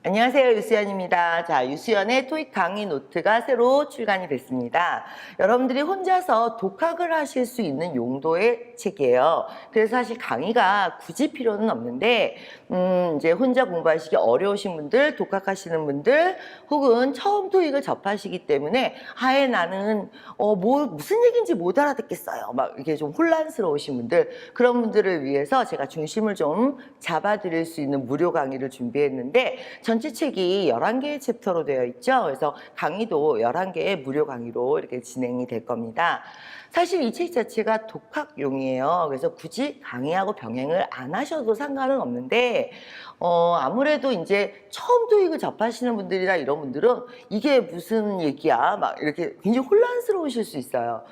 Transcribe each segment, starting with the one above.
안녕하세요. 유수연입니다. 자, 유수연의 토익 강의 노트가 새로 출간이 됐습니다. 여러분들이 혼자서 독학을 하실 수 있는 용도의 책이에요. 그래서 사실 강의가 굳이 필요는 없는데, 이제 혼자 공부하시기 어려우신 분들, 독학하시는 분들, 혹은 처음 토익을 접하시기 때문에, 아예 나는, 무슨 얘기인지 못 알아듣겠어요. 막 이렇게 좀 혼란스러우신 분들, 그런 분들을 위해서 제가 중심을 좀 잡아드릴 수 있는 무료 강의를 준비했는데, 전체 책이 11개의 챕터로 되어 있죠. 그래서 강의도 11개의 무료 강의로 이렇게 진행이 될 겁니다. 사실 이 책 자체가 독학용이에요. 그래서 굳이 강의하고 병행을 안 하셔도 상관은 없는데, 아무래도 이제 처음 토익을 접하시는 분들이나 이런 분들은 이게 무슨 얘기야? 막 이렇게 굉장히 혼란스러우실 수 있어요.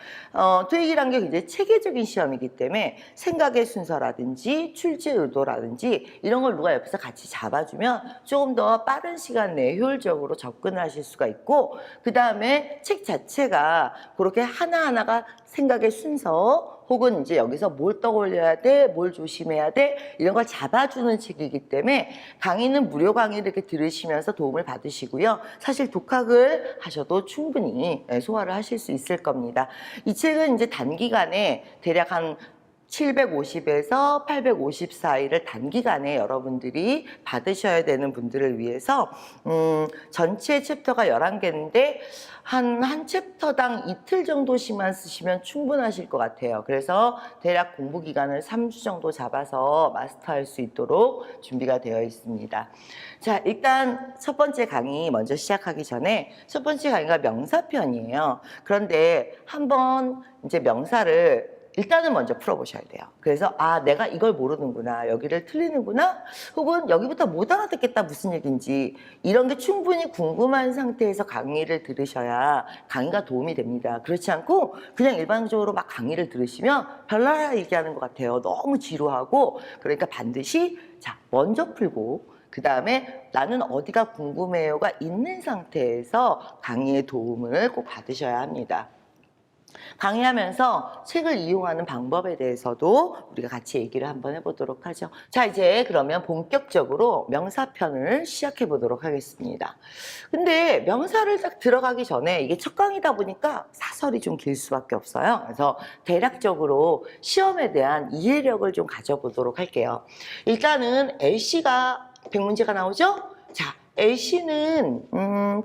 토익이란 게 굉장히 체계적인 시험이기 때문에 생각의 순서라든지 출제 의도라든지 이런 걸 누가 옆에서 같이 잡아주면 조금 더 빠른 시간 내에 효율적으로 접근하실 수가 있고, 그 다음에 책 자체가 그렇게 하나하나가 생각의 순서 혹은 이제 여기서 뭘 떠올려야 돼, 뭘 조심해야 돼, 이런 걸 잡아주는 책이기 때문에 강의는 무료 강의를 이렇게 들으시면서 도움을 받으시고요. 사실 독학을 하셔도 충분히 소화를 하실 수 있을 겁니다. 이 책은 이제 단기간에 대략 한 750에서 850 사이를 단기간에 여러분들이 받으셔야 되는 분들을 위해서 전체 챕터가 11개인데 한 챕터당 이틀 정도씩만 쓰시면 충분하실 것 같아요. 그래서 대략 공부 기간을 3주 정도 잡아서 마스터할 수 있도록 준비가 되어 있습니다. 자, 일단 첫 번째 강의 먼저 시작하기 전에 첫 번째 강의가 명사편이에요. 그런데 한번 이제 명사를 일단은 먼저 풀어보셔야 돼요. 그래서 내가 이걸 모르는구나, 여기를 틀리는구나, 혹은 여기부터 못 알아듣겠다, 무슨 얘기인지 이런 게 충분히 궁금한 상태에서 강의를 들으셔야 강의가 도움이 됩니다. 그렇지 않고 그냥 일반적으로 막 강의를 들으시면 별나라 얘기하는 것 같아요. 너무 지루하고. 그러니까 반드시 먼저 풀고 그 다음에 나는 어디가 궁금해요가 있는 상태에서 강의의 도움을 꼭 받으셔야 합니다. 강의하면서 책을 이용하는 방법에 대해서도 우리가 같이 얘기를 한번 해보도록 하죠. 자, 이제 그러면 본격적으로 명사편을 시작해 보도록 하겠습니다. 근데 명사를 딱 들어가기 전에 이게 첫 강의다 보니까 사설이 좀 길 수밖에 없어요. 그래서 대략적으로 시험에 대한 이해력을 좀 가져보도록 할게요. 일단은 LC가 100문제가 나오죠? 자, LC는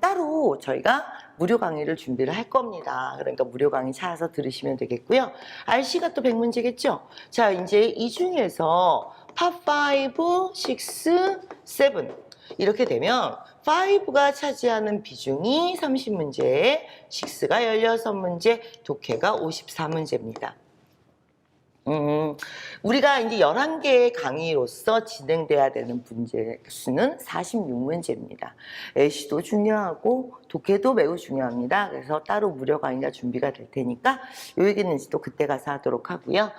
따로 저희가 무료 강의를 준비를 할 겁니다. 그러니까 무료 강의 찾아서 들으시면 되겠고요. RC가 또 100문제겠죠? 자, 이제 이 중에서 팝5, 6, 7 이렇게 되면 5가 차지하는 비중이 30문제, 6가 16문제, 독해가 54문제입니다. 우리가 이제 11개의 강의로서 진행돼야 되는 문제 수는 46문제입니다. LC도 중요하고 독해도 매우 중요합니다. 그래서 따로 무료 강의가 준비가 될 테니까 요 얘기는 또 그때 가서 하도록 하고요.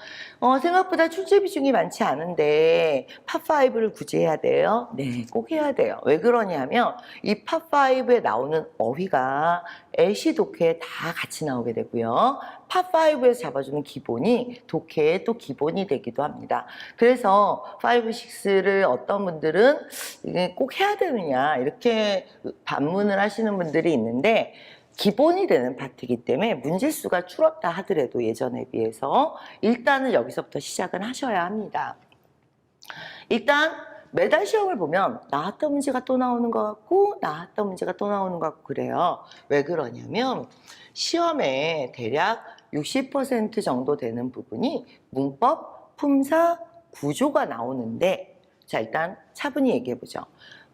생각보다 출제 비중이 많지 않은데 팝5를 굳이 해야 돼요? 네, 꼭 해야 돼요. 왜 그러냐면 이 팝5에 나오는 어휘가 LC 독해에 다 같이 나오게 되고요. 팝5에서 잡아주는 기본이 독해의 또 기본이 되기도 합니다. 그래서 5, 6를 어떤 분들은 이게 꼭 해야 되느냐 이렇게 반문을 하시는 분들이 있는데, 기본이 되는 파트이기 때문에 문제수가 줄었다 하더라도 예전에 비해서 일단은 여기서부터 시작은 하셔야 합니다. 일단 매달 시험을 보면 나왔던 문제가 또 나오는 것 같고 나왔던 문제가 또 나오는 것 같고 그래요. 왜 그러냐면 시험에 대략 60% 정도 되는 부분이 문법, 품사, 구조가 나오는데, 자, 일단 차분히 얘기해보죠.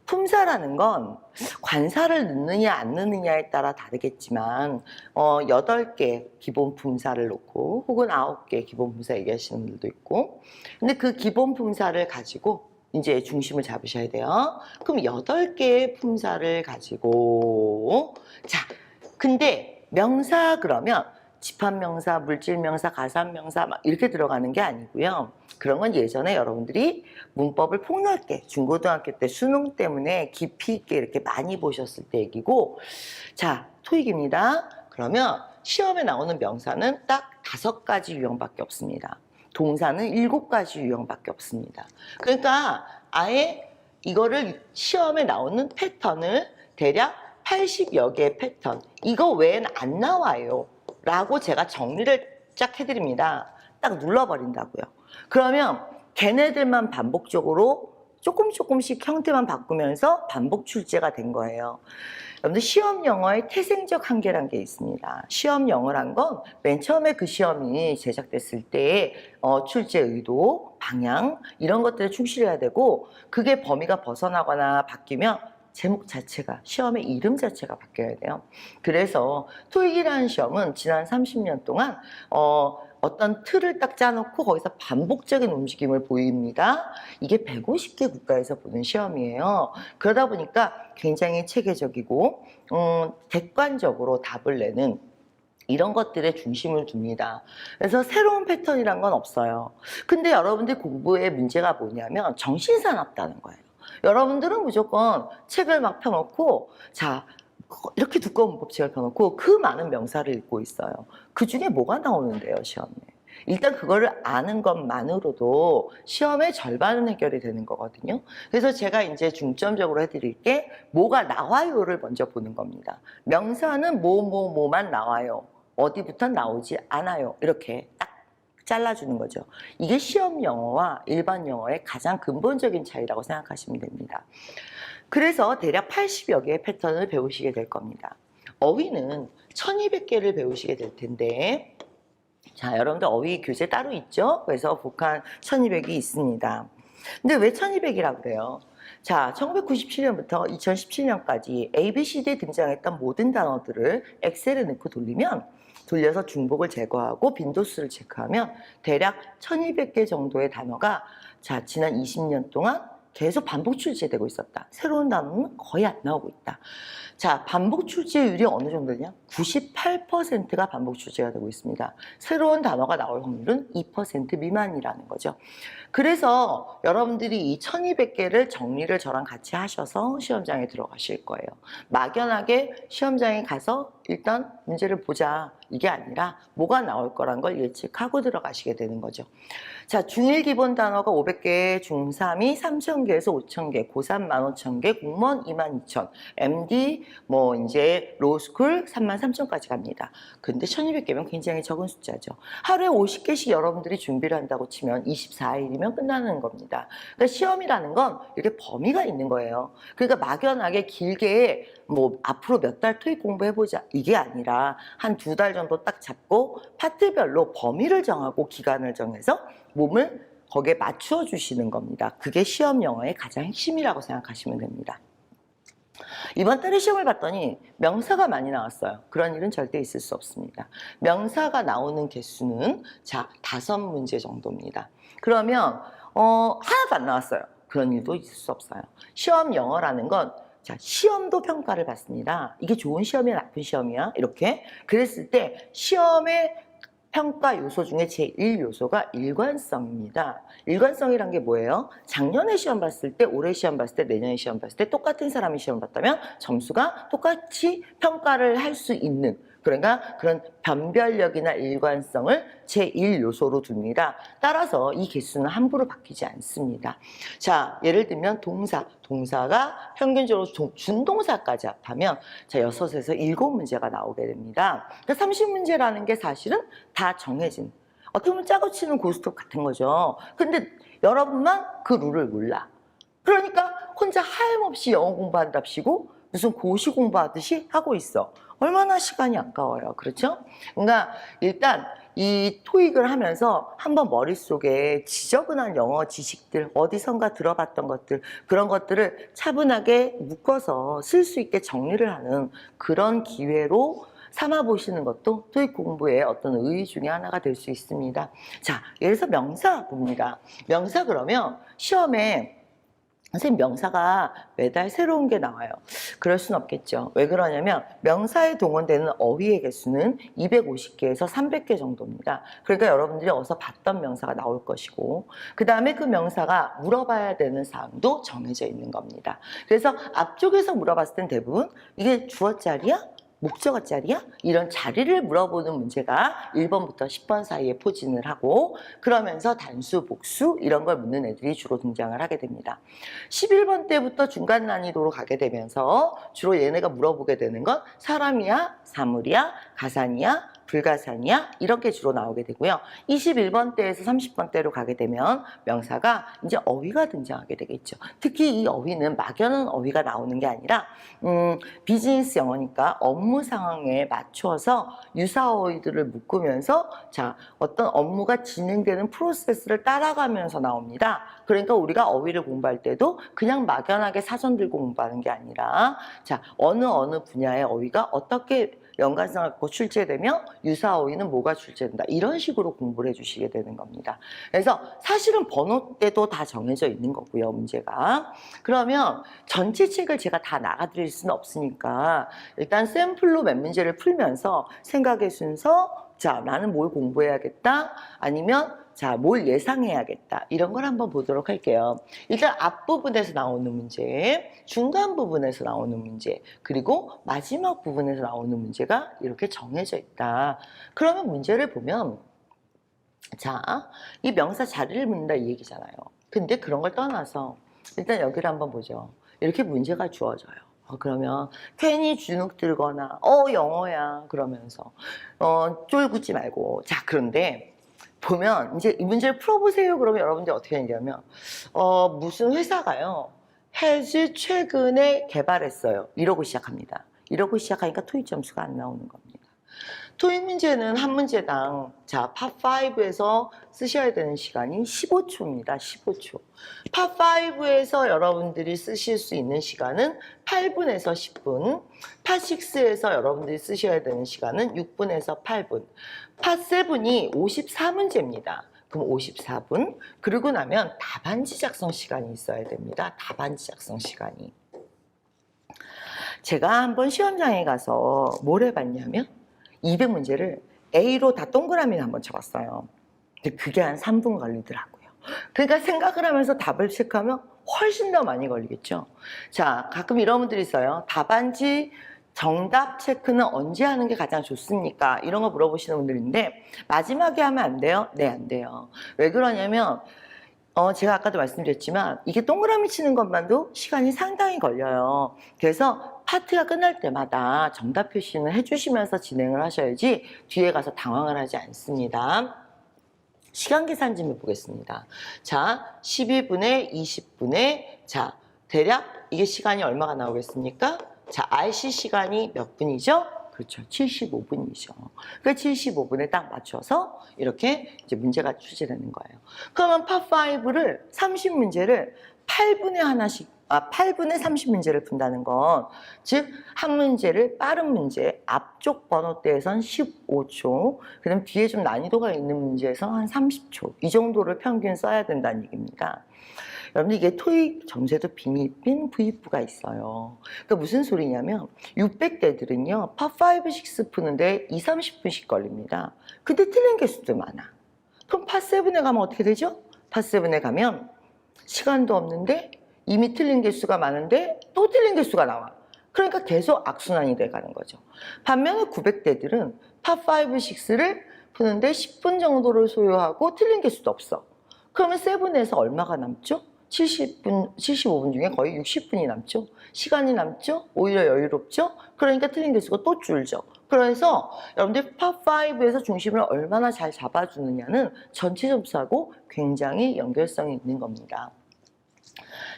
품사라는 건 관사를 넣느냐 안 넣느냐에 따라 다르겠지만 8개 기본 품사를 놓고 혹은 9개 기본 품사 얘기하시는 분들도 있고, 근데 그 기본 품사를 가지고 이제 중심을 잡으셔야 돼요. 그럼 8개의 품사를 가지고, 자, 근데 명사 그러면 집합명사, 물질명사, 가산명사 막 이렇게 들어가는 게 아니고요. 그런 건 예전에 여러분들이 문법을 폭넓게 중고등학교 때 수능 때문에 깊이 있게 이렇게 많이 보셨을 때 얘기고, 자, 토익입니다. 그러면 시험에 나오는 명사는 딱 5가지 유형밖에 없습니다. 동사는 7가지 유형밖에 없습니다. 그러니까 아예 이거를 시험에 나오는 패턴을 대략 80여 개의 패턴, 이거 외엔 안 나와요 라고 제가 정리를 쫙 해드립니다. 딱 눌러버린다고요. 그러면 걔네들만 반복적으로 조금씩 형태만 바꾸면서 반복 출제가 된 거예요. 여러분들 시험 영어의 태생적 한계란 게 있습니다. 시험 영어란 건 맨 처음에 그 시험이 제작됐을 때 출제 의도, 방향 이런 것들에 충실해야 되고, 그게 범위가 벗어나거나 바뀌면 제목 자체가, 시험의 이름 자체가 바뀌어야 돼요. 그래서 토익이라는 시험은 지난 30년 동안 어떤 틀을 딱 짜놓고 거기서 반복적인 움직임을 보입니다. 이게 150개 국가에서 보는 시험이에요. 그러다 보니까 굉장히 체계적이고 객관적으로 답을 내는 이런 것들에 중심을 둡니다. 그래서 새로운 패턴이란 건 없어요. 근데 여러분들 공부의 문제가 뭐냐면 정신사납다는 거예요. 여러분들은 무조건 책을 막 펴놓고, 자, 이렇게 두꺼운 문법책을 펴놓고 그 많은 명사를 읽고 있어요. 그 중에 뭐가 나오는데요, 시험에? 일단 그거를 아는 것만으로도 시험의 절반은 해결이 되는 거거든요. 그래서 제가 이제 중점적으로 해드릴 게 뭐가 나와요를 먼저 보는 겁니다. 명사는 뭐만 나와요. 어디부터 나오지 않아요. 이렇게 딱 잘라주는 거죠. 이게 시험 영어와 일반 영어의 가장 근본적인 차이라고 생각하시면 됩니다. 그래서 대략 80여 개의 패턴을 배우시게 될 겁니다. 어휘는 1200개를 배우시게 될 텐데, 자, 여러분들 어휘 교재 따로 있죠? 그래서 북한 1200이 있습니다. 근데 왜 1200이라고 그래요? 자, 1997년부터 2017년까지 ABCD에 등장했던 모든 단어들을 엑셀에 넣고 돌려서 중복을 제거하고 빈도수를 체크하면 대략 1200개 정도의 단어가, 자, 지난 20년 동안 계속 반복 출제되고 있었다. 새로운 단어는 거의 안 나오고 있다. 자, 반복 출제율이 어느 정도냐? 98%가 반복 출제가 되고 있습니다. 새로운 단어가 나올 확률은 2% 미만이라는 거죠. 그래서 여러분들이 이 1200개를 정리를 저랑 같이 하셔서 시험장에 들어가실 거예요. 막연하게 시험장에 가서 일단 문제를 보자, 이게 아니라 뭐가 나올 거란 걸 예측하고 들어가시게 되는 거죠. 자, 중1 기본 단어가 500개, 중3이 3000개에서 5000개, 고3 15,000개, 공무원 22,000, MD, 뭐 이제 로스쿨 33,000까지 갑니다. 근데 1200개면 굉장히 적은 숫자죠. 하루에 50개씩 여러분들이 준비를 한다고 치면 24일이면 끝나는 겁니다. 그러니까 시험이라는 건 이렇게 범위가 있는 거예요. 그러니까 막연하게 길게 뭐 앞으로 몇 달 토익 공부해보자, 이게 아니라 한 2달 정도 딱 잡고 파트별로 범위를 정하고 기간을 정해서 몸을 거기에 맞추어 주시는 겁니다. 그게 시험 영어의 가장 핵심이라고 생각하시면 됩니다. 이번 달에 시험을 봤더니 명사가 많이 나왔어요. 그런 일은 절대 있을 수 없습니다. 명사가 나오는 개수는 자 5문제 정도입니다. 그러면 하나도 안 나왔어요. 그런 일도 있을 수 없어요. 시험 영어라는 건, 자, 시험도 평가를 받습니다. 이게 좋은 시험이야, 나쁜 시험이야? 이렇게. 그랬을 때 시험의 평가 요소 중에 제1요소가 일관성입니다. 일관성이란 게 뭐예요? 작년에 시험 봤을 때, 올해 시험 봤을 때, 내년에 시험 봤을 때 똑같은 사람이 시험 봤다면 점수가 똑같이 평가를 할 수 있는, 그러니까 그런 변별력이나 일관성을 제1요소로 둡니다. 따라서 이 개수는 함부로 바뀌지 않습니다. 자, 예를 들면 동사가 평균적으로 준동사까지 합하면 자 6에서 7문제가 나오게 됩니다. 그러니까 30문제라는 게 사실은 다 정해진, 어떻게 보면 짜고 치는 고스톱 같은 거죠. 근데 여러분만 그 룰을 몰라. 그러니까 혼자 하염없이 영어 공부한답시고 무슨 고시 공부하듯이 하고 있어. 얼마나 시간이 아까워요. 그렇죠? 그러니까 일단 이 토익을 하면서 한번 머릿속에 지저분한 영어 지식들, 어디선가 들어봤던 것들, 그런 것들을 차분하게 묶어서 쓸 수 있게 정리를 하는 그런 기회로 삼아보시는 것도 토익 공부의 어떤 의의 중에 하나가 될 수 있습니다. 자, 예를 들어서 명사 봅니다. 명사 그러면 시험에 선생님 명사가 매달 새로운 게 나와요. 그럴 순 없겠죠. 왜 그러냐면 명사에 동원되는 어휘의 개수는 250개에서 300개 정도입니다. 그러니까 여러분들이 어디서 봤던 명사가 나올 것이고, 그 다음에 그 명사가 물어봐야 되는 사항도 정해져 있는 겁니다. 그래서 앞쪽에서 물어봤을 땐 대부분 이게 주어짜리야? 목적어 자리야? 이런 자리를 물어보는 문제가 1번부터 10번 사이에 포진을 하고 그러면서 단수, 복수 이런 걸 묻는 애들이 주로 등장을 하게 됩니다. 11번 때부터 중간 난이도로 가게 되면서 주로 얘네가 물어보게 되는 건 사람이야? 사물이야? 가산이야? 불가산이야? 이렇게 주로 나오게 되고요. 21번 때에서 30번 때로 가게 되면 명사가 이제 어휘가 등장하게 되겠죠. 특히 이 어휘는 막연한 어휘가 나오는 게 아니라 비즈니스 영어니까 업무 상황에 맞춰서 유사 어휘들을 묶으면서 자, 어떤 업무가 진행되는 프로세스를 따라가면서 나옵니다. 그러니까 우리가 어휘를 공부할 때도 그냥 막연하게 사전 들고 공부하는 게 아니라 자, 어느 분야의 어휘가 어떻게 연관성을 갖고 출제되며 유사 어휘는 뭐가 출제된다. 이런 식으로 공부를 해주시게 되는 겁니다. 그래서 사실은 번호대도 다 정해져 있는 거고요. 문제가. 그러면 전체 책을 제가 다 나가드릴 수는 없으니까 일단 샘플로 몇 문제를 풀면서 생각의 순서, 자, 나는 뭘 공부해야겠다. 아니면 자, 뭘 예상해야겠다. 이런 걸 한번 보도록 할게요. 일단 앞부분에서 나오는 문제, 중간 부분에서 나오는 문제, 그리고 마지막 부분에서 나오는 문제가 이렇게 정해져 있다. 그러면 문제를 보면 자, 이 명사 자리를 묻는다 이 얘기잖아요. 근데 그런 걸 떠나서 일단 여기를 한번 보죠. 이렇게 문제가 주어져요. 그러면 괜히 주눅 들거나 영어야 그러면서 쫄붙지 말고 자, 그런데 보면 이제 이 문제를 풀어보세요. 그러면 여러분들이 어떻게 하냐면 무슨 회사가요 has 최근에 개발했어요. 이러고 시작합니다. 이러고 시작하니까 토익 점수가 안 나오는 겁니다. 토익 문제는 한 문제당 자, 팝5에서 쓰셔야 되는 시간이 15초입니다. 15초. 팝5에서 여러분들이 쓰실 수 있는 시간은 8분에서 10분. 팝6에서 여러분들이 쓰셔야 되는 시간은 6분에서 8분. 팝7이 54문제입니다. 그럼 54분. 그러고 나면 답안지 작성 시간이 있어야 됩니다. 답안지 작성 시간이. 제가 한번 시험장에 가서 뭘 해봤냐면 200문제를 A로 다 동그라미를 한번 쳐봤어요. 근데 그게 한 3분 걸리더라고요. 그러니까 생각을 하면서 답을 체크하면 훨씬 더 많이 걸리겠죠. 자, 가끔 이런 분들이 있어요. 답안지 정답 체크는 언제 하는 게 가장 좋습니까? 이런 거 물어보시는 분들인데 마지막에 하면 안 돼요? 네, 안 돼요. 왜 그러냐면 제가 아까도 말씀드렸지만 이게 동그라미 치는 것만도 시간이 상당히 걸려요. 그래서 파트가 끝날 때마다 정답 표시는 해주시면서 진행을 하셔야지 뒤에 가서 당황을 하지 않습니다. 시간 계산 좀 해보겠습니다. 자, 12분에 20분에 자, 대략 이게 시간이 얼마가 나오겠습니까? 자, RC 시간이 몇 분이죠? 그렇죠. 75분이죠. 그 75분에 딱 맞춰서 이렇게 이제 문제가 출제되는 거예요. 그러면 팝5를 30문제를 8분에 하나씩 8분에 30문제를 푼다는 건, 즉, 한 문제를 빠른 문제, 앞쪽 번호대에선 15초, 그 다음 뒤에 좀 난이도가 있는 문제에서 한 30초, 이 정도를 평균 써야 된다는 얘기입니다. 여러분들 이게 토익 점수에도 빈 부입부가 있어요. 그러니까 무슨 소리냐면 600대들은요. 팝5, 6 푸는데 2, 30분씩 걸립니다. 근데 틀린 개수도 많아. 그럼 팝7에 가면 어떻게 되죠? 팝7에 가면 시간도 없는데 이미 틀린 개수가 많은데 또 틀린 개수가 나와. 그러니까 계속 악순환이 돼가는 거죠. 반면에 900대들은 팝5, 6를 푸는데 10분 정도를 소요하고 틀린 개수도 없어. 그러면 7에서 얼마가 남죠? 75분 중에 거의 60분이 남죠. 시간이 남죠. 오히려 여유롭죠. 그러니까 틀린 개수가 또 줄죠. 그래서 여러분들 팝5에서 중심을 얼마나 잘 잡아주느냐는 전체 점수하고 굉장히 연결성이 있는 겁니다.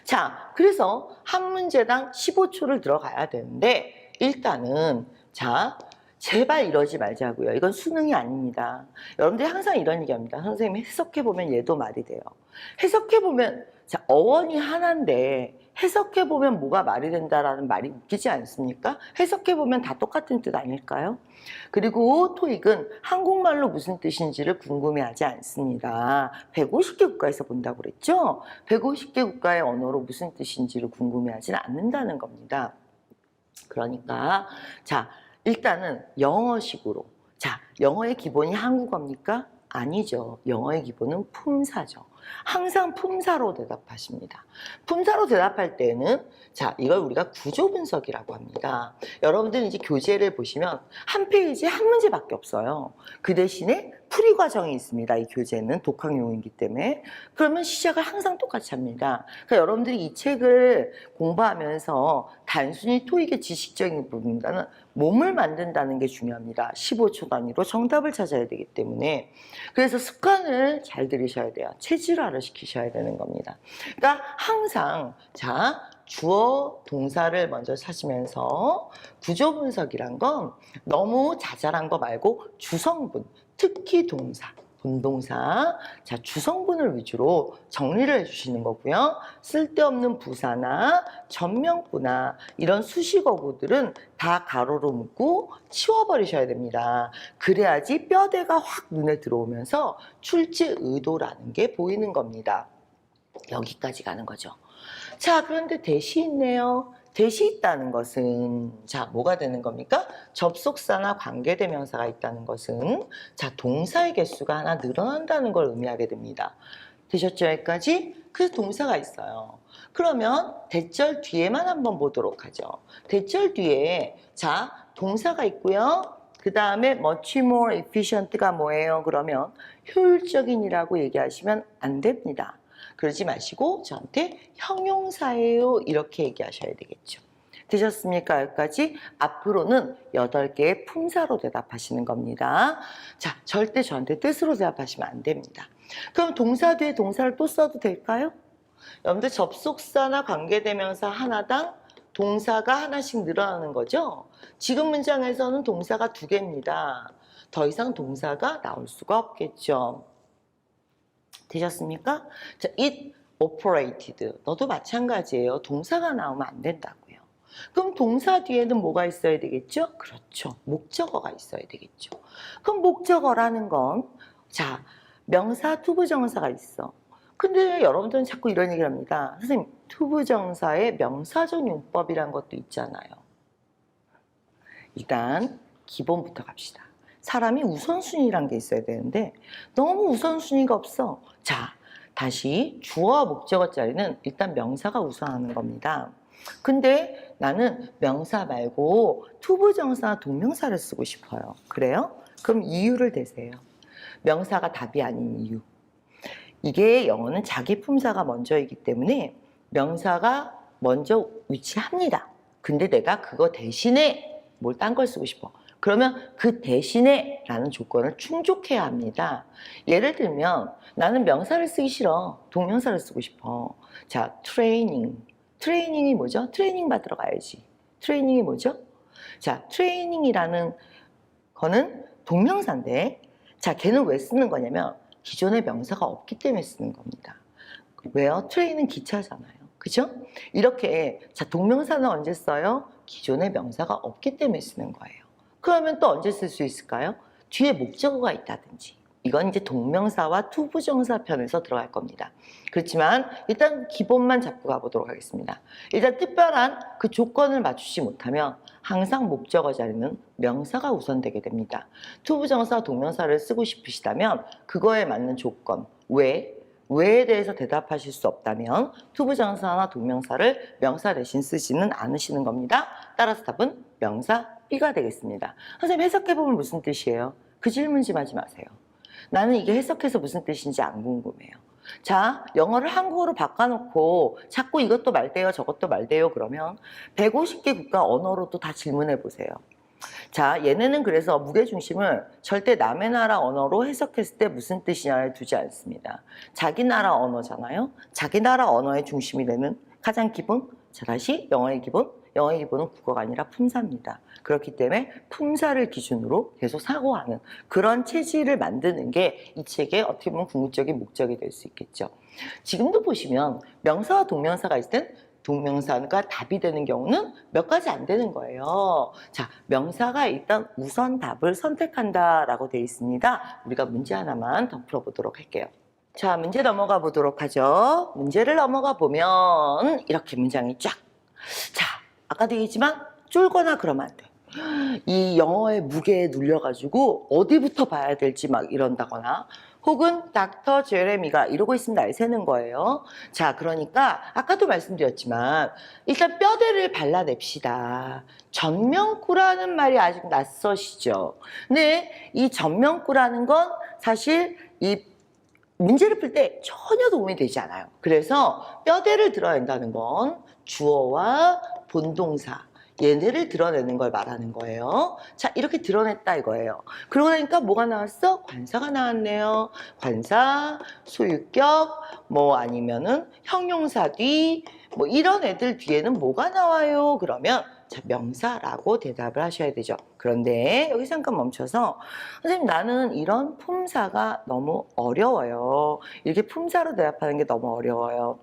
자, 그래서 한 문제당 15초를 들어가야 되는데 일단은 자, 제발 이러지 말자고요. 이건 수능이 아닙니다. 여러분들이 항상 이런 얘기합니다. 선생님이 해석해보면 얘도 말이 돼요. 해석해보면 자, 어원이 하나인데 해석해보면 뭐가 말이 된다라는 말이 웃기지 않습니까? 해석해보면 다 똑같은 뜻 아닐까요? 그리고 토익은 한국말로 무슨 뜻인지를 궁금해하지 않습니다. 150개 국가에서 본다고 그랬죠? 150개 국가의 언어로 무슨 뜻인지를 궁금해하지는 않는다는 겁니다. 그러니까 자, 일단은 영어식으로 자, 영어의 기본이 한국어입니까? 아니죠. 영어의 기본은 품사죠. 항상 품사로 대답하십니다. 품사로 대답할 때는 자, 이걸 우리가 구조 분석이라고 합니다. 여러분들 이제 교재를 보시면 한 페이지에 한 문제밖에 없어요. 그 대신에 풀이 과정이 있습니다. 이 교재는 독학용이기 때문에. 그러면 시작을 항상 똑같이 합니다. 그러니까 여러분들이 이 책을 공부하면서 단순히 토익의 지식적인 부분보다는 몸을 만든다는 게 중요합니다. 15초 단위로 정답을 찾아야 되기 때문에. 그래서 습관을 잘 들이셔야 돼요. 체질화를 시키셔야 되는 겁니다. 그러니까 항상 자, 주어 동사를 먼저 찾으면서 구조 분석이란 건 너무 자잘한 거 말고 주성분, 특히 동사, 분동사, 자, 주성분을 위주로 정리를 해주시는 거고요. 쓸데없는 부사나 전명부나 이런 수식어구들은 다 가로로 묶고 치워버리셔야 됩니다. 그래야지 뼈대가 확 눈에 들어오면서 출제 의도라는 게 보이는 겁니다. 여기까지 가는 거죠. 자, 그런데 대시 있네요. 대시 있다는 것은 자, 뭐가 되는 겁니까? 접속사나 관계대명사가 있다는 것은 자, 동사의 개수가 하나 늘어난다는 걸 의미하게 됩니다. 되셨죠? 여기까지? 그래서 동사가 있어요. 그러면 대절 뒤에만 한번 보도록 하죠. 대절 뒤에 자, 동사가 있고요. 그 다음에 much more efficient가 뭐예요? 그러면 효율적인이라고 얘기하시면 안 됩니다. 그러지 마시고 저한테 형용사예요 이렇게 얘기하셔야 되겠죠. 되셨습니까? 여기까지? 앞으로는 8개의 품사로 대답하시는 겁니다. 자, 절대 저한테 뜻으로 대답하시면 안 됩니다. 그럼 동사 뒤에 동사를 또 써도 될까요? 여러분들 접속사나 관계대명사 하나당 동사가 하나씩 늘어나는 거죠? 지금 문장에서는 동사가 2개입니다. 더 이상 동사가 나올 수가 없겠죠. 되셨습니까? 자, it operated. 너도 마찬가지예요. 동사가 나오면 안 된다고요. 그럼 동사 뒤에는 뭐가 있어야 되겠죠? 그렇죠. 목적어가 있어야 되겠죠. 그럼 목적어라는 건 자, 명사, 투부정사가 있어. 근데 여러분들은 자꾸 이런 얘기를 합니다. 선생님, 투부정사의 명사적 용법이란 것도 있잖아요. 일단 기본부터 갑시다. 사람이 우선순위란 게 있어야 되는데 너무 우선순위가 없어. 자, 다시 주어와 목적어 자리는 일단 명사가 우선하는 겁니다. 근데 나는 명사 말고 투부정사나 동명사를 쓰고 싶어요. 그래요? 그럼 이유를 대세요. 명사가 답이 아닌 이유. 이게 영어는 자기 품사가 먼저이기 때문에 명사가 먼저 위치합니다. 근데 내가 그거 대신에 뭘 딴 걸 쓰고 싶어. 그러면 그 대신에 라는 조건을 충족해야 합니다. 예를 들면 나는 명사를 쓰기 싫어. 동명사를 쓰고 싶어. 자, 트레이닝. 트레이닝이 뭐죠? 트레이닝 받으러 가야지. 트레이닝이 뭐죠? 자, 트레이닝이라는 거는 동명사인데 자, 걔는 왜 쓰는 거냐면 기존의 명사가 없기 때문에 쓰는 겁니다. 왜요? 트레인은 기차잖아요. 그죠? 이렇게 자, 동명사는 언제 써요? 기존의 명사가 없기 때문에 쓰는 거예요. 그러면 또 언제 쓸 수 있을까요? 뒤에 목적어가 있다든지. 이건 이제 동명사와 투부정사 편에서 들어갈 겁니다. 그렇지만 일단 기본만 잡고 가보도록 하겠습니다. 일단 특별한 그 조건을 맞추지 못하면 항상 목적어 자리는 명사가 우선되게 됩니다. 투부정사, 동명사를 쓰고 싶으시다면 그거에 맞는 조건, 왜에 대해서 대답하실 수 없다면 투부정사나 동명사를 명사 대신 쓰지는 않으시는 겁니다. 따라서 답은 명사 B가 되겠습니다. 선생님 해석해보면 무슨 뜻이에요? 그 질문 좀 하지 마세요. 나는 이게 해석해서 무슨 뜻인지 안 궁금해요. 자, 영어를 한국어로 바꿔놓고 자꾸 이것도 말돼요 저것도 말돼요 그러면 150개 국가 언어로도 다 질문해 보세요. 자, 얘네는 그래서 무게중심을 절대 남의 나라 언어로 해석했을 때 무슨 뜻이냐에 두지 않습니다. 자기 나라 언어잖아요. 자기 나라 언어의 중심이 되는 가장 기본, 자 다시 영어의 기본, 영어의 기본은 국어가 아니라 품사입니다. 그렇기 때문에 품사를 기준으로 계속 사고하는 그런 체질을 만드는 게 이 책의 어떻게 보면 궁극적인 목적이 될 수 있겠죠. 지금도 보시면 명사와 동명사가 있을 땐 동명사가 답이 되는 경우는 몇 가지 안 되는 거예요. 자, 명사가 일단 우선 답을 선택한다라고 되어 있습니다. 우리가 문제 하나만 더 풀어보도록 할게요. 자, 문제 넘어가 보도록 하죠. 문제를 넘어가 보면 이렇게 문장이 쫙. 자, 아까도 얘기했지만 쫄거나 그러면 안 돼. 이 영어의 무게에 눌려가지고 어디부터 봐야 될지 막 이런다거나 혹은 닥터 제레미가 이러고 있으면 날 새는 거예요. 자, 그러니까 아까도 말씀드렸지만 일단 뼈대를 발라냅시다. 전명구라는 말이 아직 낯서시죠? 근데 이 전명구라는 건 사실 이 문제를 풀 때 전혀 도움이 되지 않아요. 그래서 뼈대를 드러낸다는 건 주어와 본동사 얘네를 드러내는 걸 말하는 거예요. 자, 이렇게 드러냈다 이거예요. 그러고 나니까 뭐가 나왔어? 관사가 나왔네요. 관사, 소유격, 뭐 아니면은 형용사 뒤, 뭐 이런 애들 뒤에는 뭐가 나와요? 그러면 자, 명사라고 대답을 하셔야 되죠. 그런데 여기 잠깐 멈춰서 선생님 나는 이런 품사가 너무 어려워요. 이렇게 품사로 대답하는 게 너무 어려워요.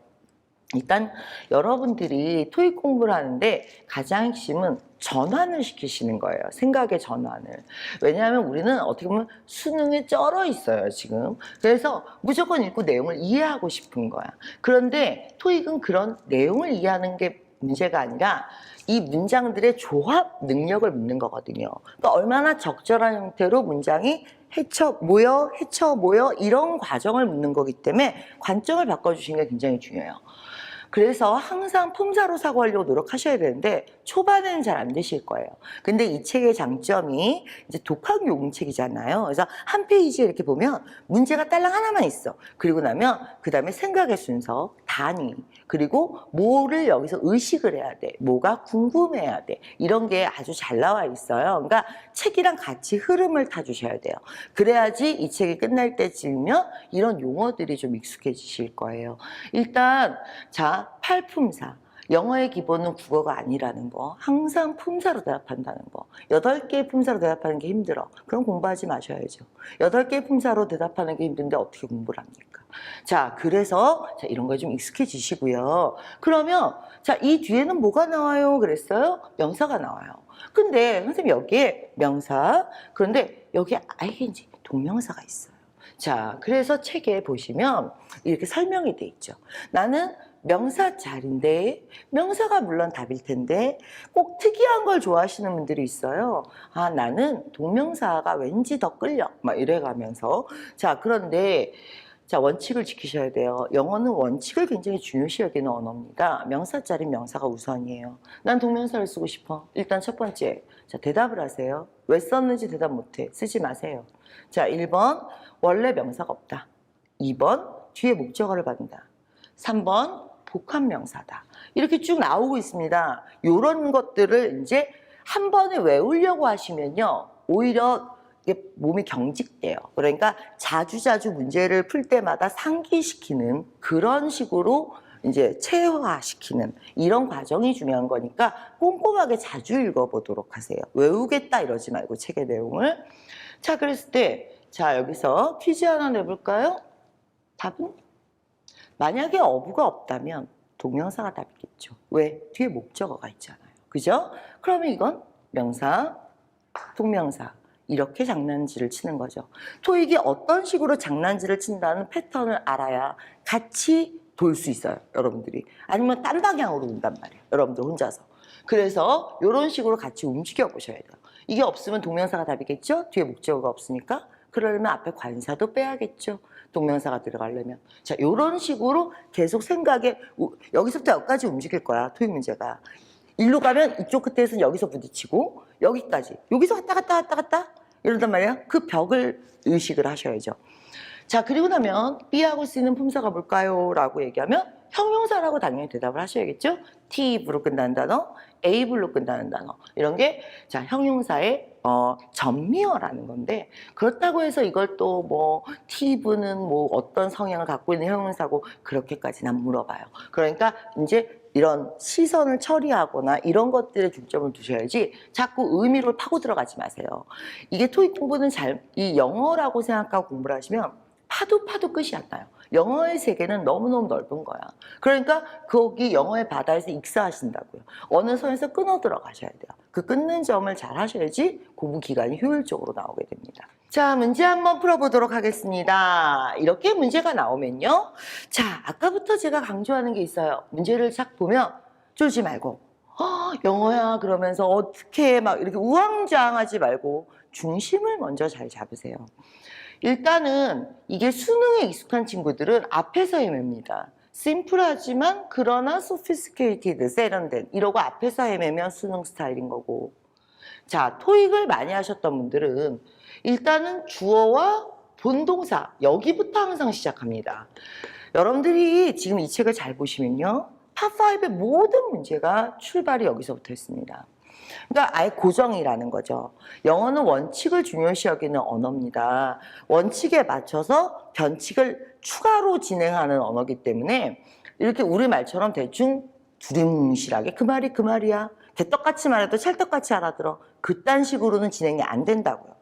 일단 여러분들이 토익 공부를 하는데 가장 핵심은 전환을 시키시는 거예요. 생각의 전환을. 왜냐하면 우리는 어떻게 보면 수능에 쩔어 있어요, 지금. 그래서 무조건 읽고 내용을 이해하고 싶은 거야. 그런데 토익은 그런 내용을 이해하는 게 문제가 아니라 이 문장들의 조합 능력을 묻는 거거든요. 그러니까 얼마나 적절한 형태로 문장이 해쳐 모여 이런 과정을 묻는 거기 때문에 관점을 바꿔주시는 게 굉장히 중요해요. 그래서 항상 품사로 사고하려고 노력하셔야 되는데 초반에는 잘 안 되실 거예요. 근데 이 책의 장점이 이제 독학 용책이잖아요. 그래서 한 페이지에 이렇게 보면 문제가 딸랑 하나만 있어. 그리고 나면 그 다음에 생각의 순서, 단위, 그리고 뭐를 여기서 의식을 해야 돼. 뭐가 궁금해야 돼. 이런 게 아주 잘 나와 있어요. 그러니까 책이랑 같이 흐름을 타주셔야 돼요. 그래야지 이 책이 끝날 때쯤이면 이런 용어들이 좀 익숙해지실 거예요. 일단 자, 팔품사. 영어의 기본은 국어가 아니라는 거. 항상 품사로 대답한다는 거. 8개의 품사로 대답하는 게 힘들어. 그럼 공부하지 마셔야죠. 8개의 품사로 대답하는 게 힘든데 어떻게 공부를 합니까? 자, 그래서 자, 이런 거에 좀 익숙해지시고요. 그러면 자, 이 뒤에는 뭐가 나와요? 그랬어요? 명사가 나와요. 근데 선생님 여기에 명사, 그런데 여기에 아예 이제 동명사가 있어요. 자, 그래서 책에 보시면 이렇게 설명이 돼 있죠. 나는 명사 자리인데 명사가 물론 답일 텐데 꼭 특이한 걸 좋아하시는 분들이 있어요. 아, 나는 동명사가 왠지 더 끌려 막 이래가면서 자, 그런데 자, 원칙을 지키셔야 돼요. 영어는 원칙을 굉장히 중요시 여기는 언어입니다. 명사 자리 명사가 우선이에요. 난 동명사를 쓰고 싶어. 일단 첫 번째, 자, 대답을 하세요. 왜 썼는지 대답 못해. 쓰지 마세요. 자, 1번 원래 명사가 없다. 2번 뒤에 목적어를 받는다. 3번 복합명사다. 이렇게 쭉 나오고 있습니다. 이런 것들을 이제 한 번에 외우려고 하시면요. 오히려 이게 몸이 경직돼요. 그러니까 자주자주 문제를 풀 때마다 상기시키는 그런 식으로 이제 체화시키는 이런 과정이 중요한 거니까 꼼꼼하게 자주 읽어보도록 하세요. 외우겠다 이러지 말고 책의 내용을. 자, 그랬을 때 자, 여기서 퀴즈 하나 내볼까요? 답은? 만약에 어부가 없다면 동명사가 답이겠죠. 왜? 뒤에 목적어가 있잖아요. 그죠? 그러면 이건 명사, 동명사 이렇게 장난질을 치는 거죠. 토익이 어떤 식으로 장난질을 친다는 패턴을 알아야 같이 돌 수 있어요. 여러분들이. 아니면 딴 방향으로 돈단 말이에요. 여러분들 혼자서. 그래서 이런 식으로 같이 움직여 보셔야 돼요. 이게 없으면 동명사가 답이겠죠? 뒤에 목적어가 없으니까. 그러려면 앞에 관사도 빼야겠죠. 동명사가 들어가려면. 자, 이런 식으로 계속 생각에 여기서부터 여기까지 움직일 거야. 토익 문제가. 일로 가면 이쪽 끝에서는 여기서 부딪히고 여기까지. 여기서 왔다 갔다 이런단 말이에요. 그 벽을 의식을 하셔야죠. 자, 그리고 나면 B하고 C는 품사가 뭘까요? 라고 얘기하면 형용사라고 당연히 대답을 하셔야겠죠. T부로 끝나는 단어, A부로 끝나는 단어 이런 게 자, 형용사의 전미어라는 건데 그렇다고 해서 이걸 또 뭐 T부는 뭐 어떤 성향을 갖고 있는 형용사고 그렇게까지는 안 물어봐요. 그러니까 이제 이런 시선을 처리하거나 이런 것들에 중점을 두셔야지 자꾸 의미로 파고 들어가지 마세요. 이게 토익 공부는 이 영어라고 생각하고 공부를 하시면 파도 끝이 안 나요. 영어의 세계는 너무너무 넓은 거야. 그러니까 거기 영어의 바다에서 익사하신다고요. 어느 선에서 끊어 들어가셔야 돼요. 그 끊는 점을 잘 하셔야지 공부 기간이 효율적으로 나오게 됩니다. 자, 문제 한번 풀어보도록 하겠습니다. 이렇게 문제가 나오면요. 자, 아까부터 제가 강조하는 게 있어요. 문제를 쫙 보면 쫄지 말고 영어야 그러면서 어떻게 막 이렇게 우왕좌왕하지 말고 중심을 먼저 잘 잡으세요. 일단은 이게 수능에 익숙한 친구들은 앞에서 헤맵니다. 심플하지만 그러나 sophisticated, 세련된 이러고 앞에서 헤매면 수능 스타일인 거고. 자, 토익을 많이 하셨던 분들은 일단은 주어와 본동사 여기부터 항상 시작합니다. 여러분들이 지금 이 책을 잘 보시면요. 파5의 모든 문제가 출발이 여기서부터 했습니다. 그러니까 아예 고정이라는 거죠. 영어는 원칙을 중요시 여기는 언어입니다. 원칙에 맞춰서 변칙을 추가로 진행하는 언어이기 때문에 이렇게 우리말처럼 대충 두리뭉실하게 그 말이 그 말이야. 개떡같이 말해도 찰떡같이 알아들어. 그딴 식으로는 진행이 안 된다고요.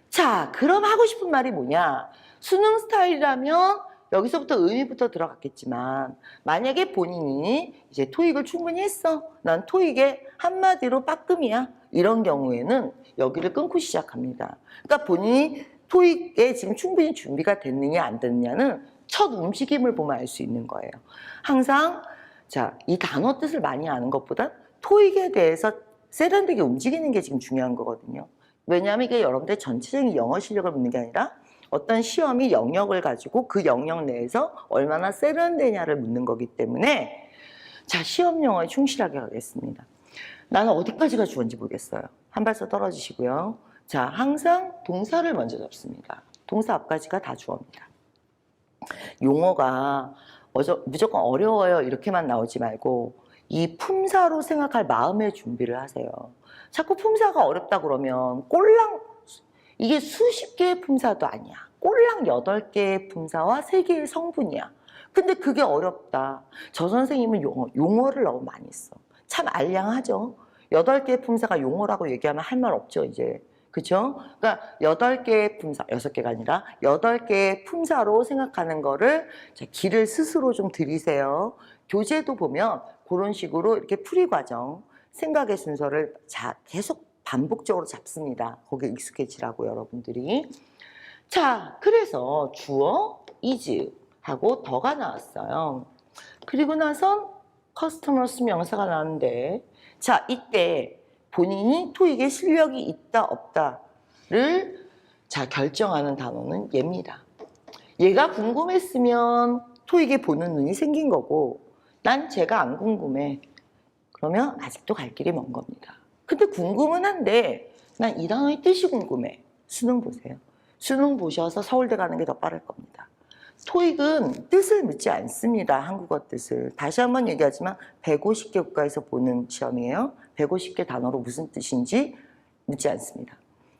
자, 그럼 하고 싶은 말이 뭐냐? 수능 스타일이라면 여기서부터 의미부터 들어갔겠지만 만약에 본인이 이제 토익을 충분히 했어. 난 토익에 한마디로 빠끔이야. 이런 경우에는 여기를 끊고 시작합니다. 그러니까 본인이 토익에 지금 충분히 준비가 됐느냐 안 됐느냐는 첫 움직임을 보면 알 수 있는 거예요. 항상 자, 이 단어 뜻을 많이 아는 것보다 토익에 대해서 세련되게 움직이는 게 지금 중요한 거거든요. 왜냐하면 이게 여러분들의 전체적인 영어 실력을 묻는 게 아니라 어떤 시험이 영역을 가지고 그 영역 내에서 얼마나 세련되냐를 묻는 거기 때문에 자, 시험 영어에 충실하게 가겠습니다. 나는 어디까지가 주어인지 모르겠어요. 한 발짝 떨어지시고요. 자, 항상 동사를 먼저 잡습니다. 동사 앞까지가 다 주어입니다. 용어가 무조건 어려워요 이렇게만 나오지 말고 이 품사로 생각할 마음의 준비를 하세요. 자꾸 품사가 어렵다 그러면 꼴랑 이게 수십 개의 품사도 아니야. 꼴랑 8개의 품사와 3개의 성분이야. 근데 그게 어렵다. 저 선생님은 용어를 너무 많이 써. 참 알량하죠. 8개의 품사가 용어라고 얘기하면 할 말 없죠, 이제. 그죠? 그러니까 8개의 품사, 6개가 아니라 8개의 품사로 생각하는 거를 길을 스스로 좀 들이세요. 교재도 보면 그런 식으로 이렇게 풀이 과정, 생각의 순서를 계속 반복적으로 잡습니다. 거기에 익숙해지라고 여러분들이. 자, 그래서 주어, is 하고 더가 나왔어요. 그리고 나선 customers 명사가 나왔는데 자, 이때 본인이 토익에 실력이 있다 없다를 결정하는 단어는 얘입니다. 얘가 궁금했으면 토익에 보는 눈이 생긴 거고 난 쟤가 안 궁금해. 그러면 아직도 갈 길이 먼 겁니다. 근데 궁금은 한데 난 이 단어의 뜻이 궁금해. 수능 보세요. 수능 보셔서 서울대 가는 게 더 빠를 겁니다. 토익은 뜻을 묻지 않습니다. 한국어 뜻을. 다시 한번 얘기하지만 150개 국가에서 보는 시험이에요. 150개 단어로 무슨 뜻인지 묻지 않습니다.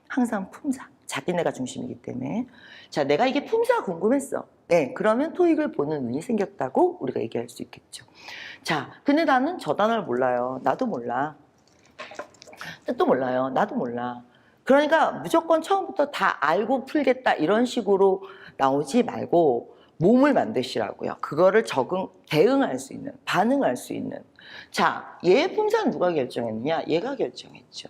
항상 품사, 자기네가 중심이기 때문에. 자, 내가 이게 품사가 궁금했어. 네, 그러면 토익을 보는 눈이 생겼다고 우리가 얘기할 수 있겠죠. 자, 근데 나는 저 단어를 몰라요. 나도 몰라. 뜻도 몰라요. 나도 몰라. 그러니까 무조건 처음부터 다 알고 풀겠다 이런 식으로 나오지 말고 몸을 만드시라고요. 그거를 대응할 수 있는, 반응할 수 있는. 자, 얘의 품사는 누가 결정했느냐? 얘가 결정했죠.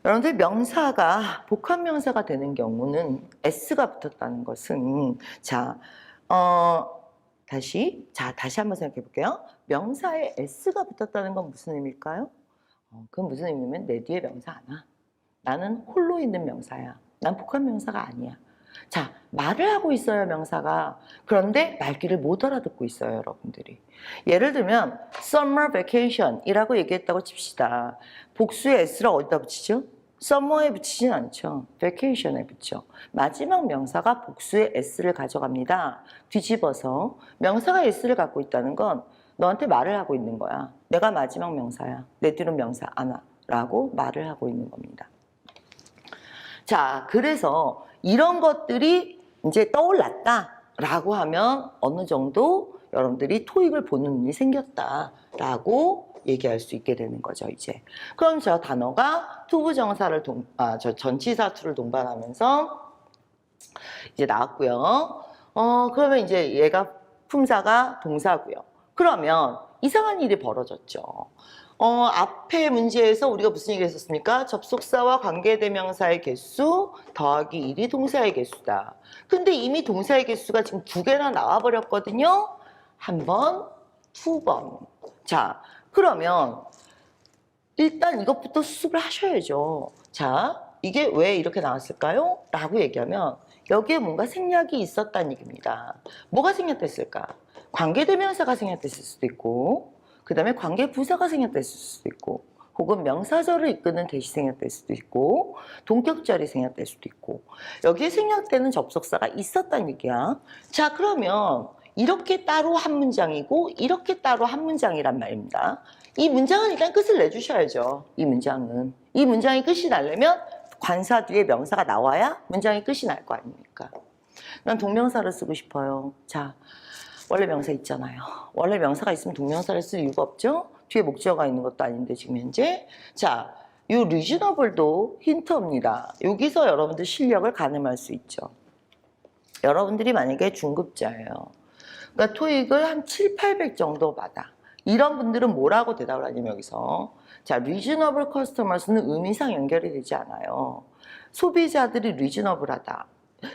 여러분들 명사가 복합명사가 되는 경우는 s가 붙었다는 것은 다시 한번 생각해 볼게요. 명사에 s가 붙었다는 건 무슨 의미일까요? 그건 무슨 의미냐면 내 뒤에 명사 안 와. 나는 홀로 있는 명사야. 난 복합명사가 아니야. 자, 말을 하고 있어요, 명사가. 그런데 말귀를 못 알아듣고 있어요, 여러분들이. 예를 들면 summer vacation이라고 얘기했다고 칩시다. 복수의 s를 어디다 붙이죠? summer에 붙이진 않죠. vacation에 붙여. 마지막 명사가 복수의 s를 가져갑니다. 뒤집어서 명사가 s를 갖고 있다는 건 너한테 말을 하고 있는 거야. 내가 마지막 명사야. 내 뒤는 명사 안 와. 라고 말을 하고 있는 겁니다. 자, 그래서 이런 것들이 이제 떠올랐다라고 하면 어느 정도 여러분들이 토익을 보는 눈이 생겼다라고 얘기할 수 있게 되는 거죠, 이제. 그럼 저 단어가 투부정사를 전치사 투를 동반하면서 이제 나왔고요. 그러면 이제 얘가 품사가 동사고요. 그러면 이상한 일이 벌어졌죠. 앞에 문제에서 우리가 무슨 얘기를 했었습니까? 접속사와 관계대명사의 개수 더하기 1이 동사의 개수다. 근데 이미 동사의 개수가 지금 2개나 나와버렸거든요. 한 번, 2번. 자, 그러면 일단 이것부터 수습을 하셔야죠. 자, 이게 왜 이렇게 나왔을까요? 라고 얘기하면 여기에 뭔가 생략이 있었다는 얘기입니다. 뭐가 생략됐을까? 관계대명사가 생략됐을 수도 있고, 그 다음에 관계부사가 생략됐을 수도 있고, 혹은 명사절을 이끄는 대시 생략될 수도 있고, 동격절이 생략될 수도 있고, 여기에 생략되는 접속사가 있었다는 얘기야. 자, 그러면 이렇게 따로 한 문장이고 이렇게 따로 한 문장이란 말입니다. 이 문장은 일단 끝을 내주셔야죠. 이 문장이 끝이 나려면 관사 뒤에 명사가 나와야 문장이 끝이 날 거 아닙니까? 난 동명사를 쓰고 싶어요. 자, 원래 명사 있잖아요. 원래 명사가 있으면 동명사를 쓸 이유가 없죠? 뒤에 목적어가 있는 것도 아닌데 지금 현재. 자, 이 reasonable도 힌트입니다. 여기서 여러분들 실력을 가늠할 수 있죠. 여러분들이 만약에 중급자예요. 그러니까 토익을 한 7, 800 정도 받아. 이런 분들은 뭐라고 대답을 하냐면 여기서 자, reasonable customers는 의미상 연결이 되지 않아요. 소비자들이 reasonable하다.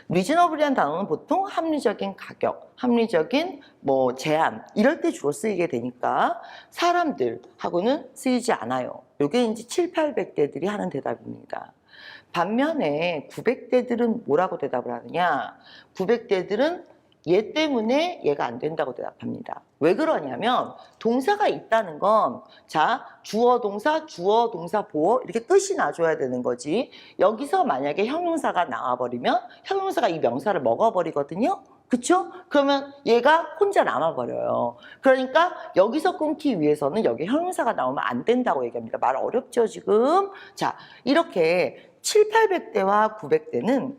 reasonable이라는 단어는 보통 합리적인 가격, 합리적인 뭐 제한 이럴 때 주로 쓰이게 되니까 사람들하고는 쓰이지 않아요. 이게 이제 7, 800대들이 하는 대답입니다. 반면에 900대들은 뭐라고 대답을 하느냐? 900대들은 얘 때문에 얘가 안 된다고 대답합니다. 왜 그러냐면 동사가 있다는 건 자, 주어 동사 보어 이렇게 끝이 나줘야 되는 거지. 여기서 만약에 형용사가 나와버리면 형용사가 이 명사를 먹어버리거든요. 그쵸? 그러면 얘가 혼자 남아버려요. 그러니까 여기서 끊기 위해서는 여기 형용사가 나오면 안 된다고 얘기합니다. 말 어렵죠 지금? 자, 이렇게 7, 800대와 900대는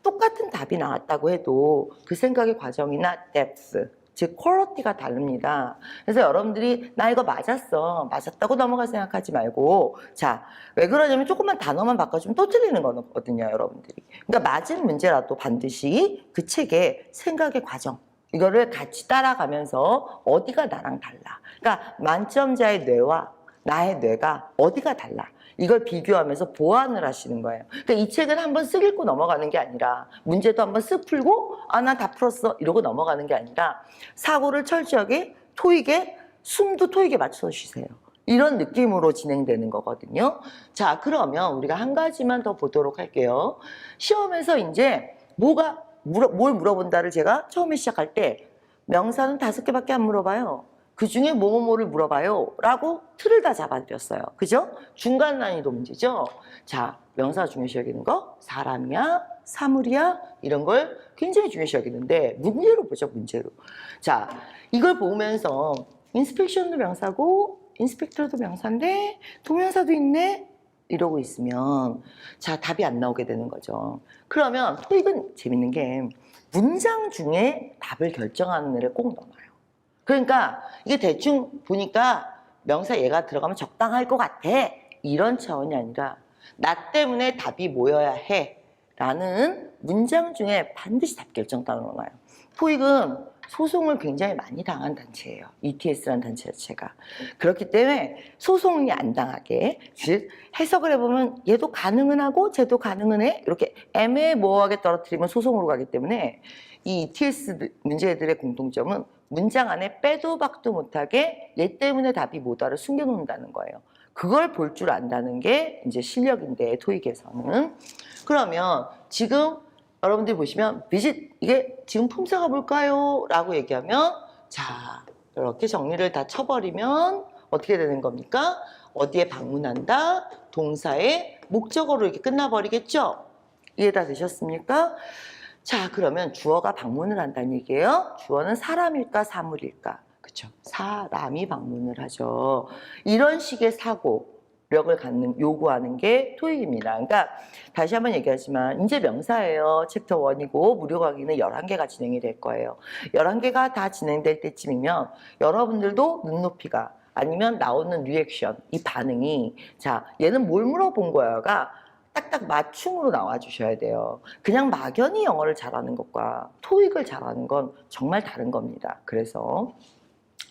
똑같은 답이 나왔다고 해도 그 생각의 과정이나 depth, 즉 quality가 다릅니다. 그래서 여러분들이 나 이거 맞았다고 넘어갈 생각하지 말고 자, 왜 그러냐면 조금만 단어만 바꿔주면 또 틀리는 거거든요, 여러분들이. 그러니까 맞은 문제라도 반드시 그 책의 생각의 과정 이거를 같이 따라가면서 어디가 나랑 달라. 그러니까 만점자의 뇌와 나의 뇌가 어디가 달라. 이걸 비교하면서 보완을 하시는 거예요. 그러니까 이 책은 한번 쓱 읽고 넘어가는 게 아니라 문제도 한번 쓱 풀고 아, 나 다 풀었어 이러고 넘어가는 게 아니라 사고를 철저하게 토익에 숨도 토익에 맞춰서 쉬세요. 이런 느낌으로 진행되는 거거든요. 자, 그러면 우리가 한 가지만 더 보도록 할게요. 시험에서 이제 뭘 물어본다를 제가 처음에 시작할 때 명사는 5개밖에 안 물어봐요. 그 중에 뭐뭐를 물어봐요 라고 틀을 다 잡아드렸어요. 그죠? 중간 난이도 문제죠? 자, 명사 중요시 여기는 거 사람이야, 사물이야 이런 걸 굉장히 중요시 여기는데 문제로 보죠, 문제로. 자, 이걸 보면서 인스펙션도 명사고 인스펙터도 명사인데 동명사도 있네? 이러고 있으면 자, 답이 안 나오게 되는 거죠. 그러면 토익은 재밌는 게 문장 중에 답을 결정하는 애를 꼭 넣어놔요. 그러니까 이게 대충 보니까 명사 얘가 들어가면 적당할 것 같아 이런 차원이 아니라 나 때문에 답이 모여야 해 라는 문장 중에 반드시 답 결정단어로 나와요. 토익은 소송을 굉장히 많이 당한 단체예요. ETS라는 단체 자체가. 그렇기 때문에 소송이 안 당하게 즉 해석을 해보면 얘도 가능은 하고 쟤도 가능은 해 이렇게 애매모호하게 떨어뜨리면 소송으로 가기 때문에 이 ETS 문제들의 공통점은 문장 안에 빼도 박도 못하게 얘 때문에 답이 뭐다를 숨겨놓는다는 거예요. 그걸 볼 줄 안다는 게 이제 실력인데 토익에서는. 그러면 지금 여러분들이 보시면 비짓 이게 지금 품사가 뭘까요? 라고 얘기하면 자, 이렇게 정리를 다 쳐버리면 어떻게 되는 겁니까? 어디에 방문한다? 동사의 목적어로 이렇게 끝나버리겠죠? 이해 다 되셨습니까? 자, 그러면 주어가 방문을 한다는 얘기예요. 주어는 사람일까 사물일까? 그렇죠. 사람이 방문을 하죠. 이런 식의 사고력을 요구하는 게 토익입니다. 그러니까 다시 한번 얘기하지만 이제 명사예요. 챕터 1이고 무료 강의는 11개가 진행이 될 거예요. 11개가 다 진행될 때쯤이면 여러분들도 눈높이가 아니면 나오는 리액션, 이 반응이 자, 얘는 뭘 물어본 거야가 딱딱 맞춤으로 나와주셔야 돼요. 그냥 막연히 영어를 잘하는 것과 토익을 잘하는 건 정말 다른 겁니다. 그래서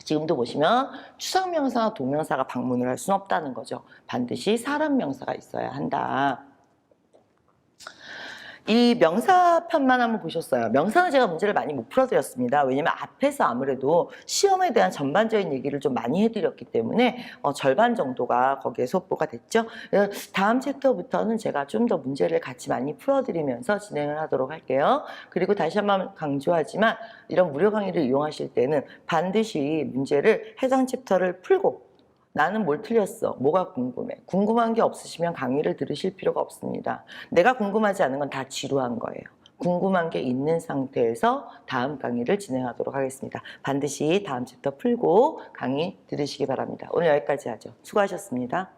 지금도 보시면 추상명사나 동명사가 방문을 할 수는 없다는 거죠. 반드시 사람 명사가 있어야 한다. 이 명사편만 한번 보셨어요. 명사는 제가 문제를 많이 못 풀어드렸습니다. 왜냐면 앞에서 아무래도 시험에 대한 전반적인 얘기를 좀 많이 해드렸기 때문에 절반 정도가 거기에 속보가 됐죠. 그래서 다음 챕터부터는 제가 좀 더 문제를 같이 많이 풀어드리면서 진행을 하도록 할게요. 그리고 다시 한번 강조하지만 이런 무료 강의를 이용하실 때는 반드시 문제를 해당 챕터를 풀고 나는 뭘 틀렸어? 뭐가 궁금해? 궁금한 게 없으시면 강의를 들으실 필요가 없습니다. 내가 궁금하지 않은 건 다 지루한 거예요. 궁금한 게 있는 상태에서 다음 강의를 진행하도록 하겠습니다. 반드시 다음 챕터 풀고 강의 들으시기 바랍니다. 오늘 여기까지 하죠. 수고하셨습니다.